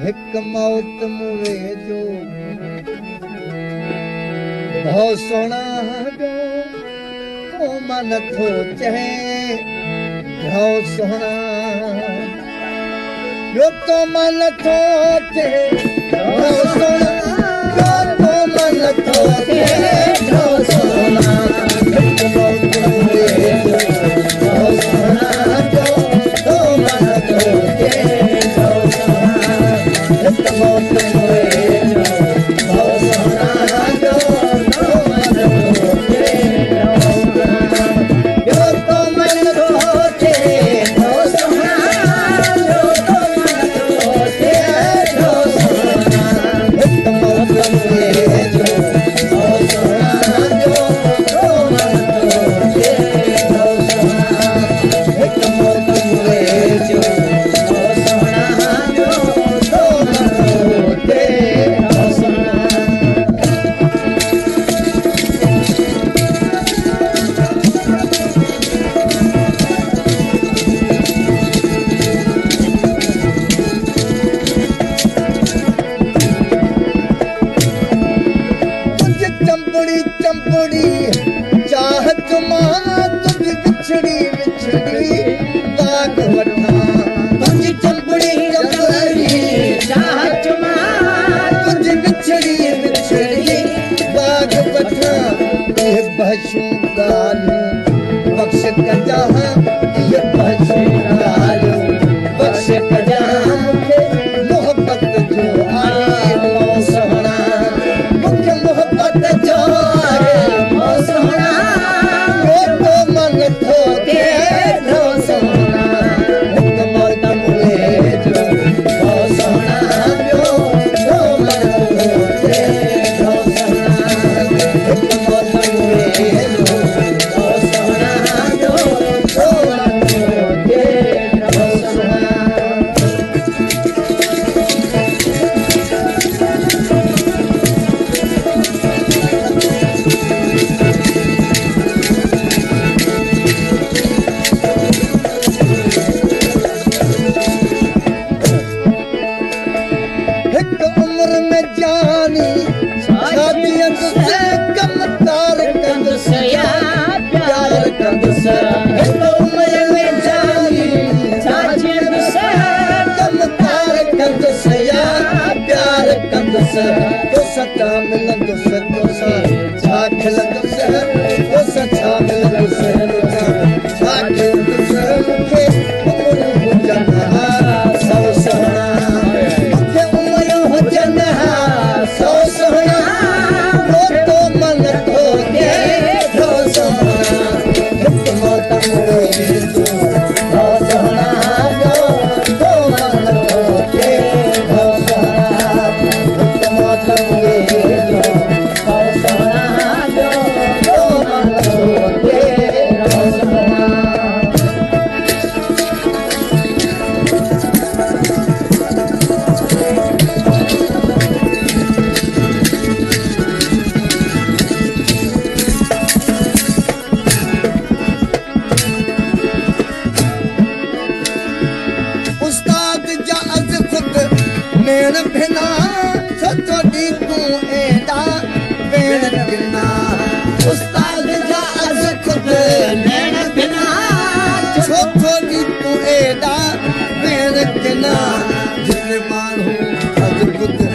हिक मौत मुए जो बहुत सोना जो ओ मन थो चहे बहुत सोना जो तो मन थो थे बहुत सोना जो तो मन थो थे बहुत सोना हिक मौत मुए जो बहुत सोना जो तो मन थो थे बहुत सोना हिक मौत मुए जो बहुत सोना जो तो मन थो थे जो तो मन थो थे बहुत सोना जो तो मन थो थे बहुत सोना हिक मौत मुए जो बहुत सोना जो तो मन थो थे बहुत सोना हिक मौत मुए जो बहुत सोना जो तो मन थो थे बहुत सोना तुझ चंपड़ी चंपड़ी चाहत मां तुझ बिछड़ी बिछड़ी बाग वठा तुझ चंपड़ी चंपड़ी चाहत मां तुझ बिछड़ी बिछड़ी बाग वठा ये बहशू गालियूं बख्श कजा ये बहशू गालियूं बख्श कजा मूंखे मोहब्बत जो आहे मौसम मुख्य मोहब्बत जो आहे मौसम वो तो मन थो थे ढो सोना हिक मौत मुए जो मौसम जो तो मन थो थे ढो सोना हिक मौत मुए जो मौसम जो तो मन थो थे ढो सोना हिक उम्र में जानी शादियत से कम तार कंदुसि प्यार कंदुसि हिक उम्र में जानी शादियत से कम तार कंदुसि प्यार कंदुसि तोसां छा मिलंदुसि तोसां छा खिलंदुसि तोसां छा मिलंदुसि तोसां छा खिलंदुसि मूंखे उमिरि हुजनि हा सौ सोना मूंखे उमिरि हुजनि हा सौ सोना वो तो मन थो थे ढो सोना हिक मौत मुए जो बहुत सोना जो तो मन थो थे ढो सोना हिक मौत मुए जो बहुत सोना जो तो मन थो थे ढो सोना उस्ताद जा अज खुद मेण भिना सचो दी तू एडा वेण भिना उस्ताद जा अज खुद मेण भिना सचो दी तू एडा वेण भिना जिते माण्हू अज खुद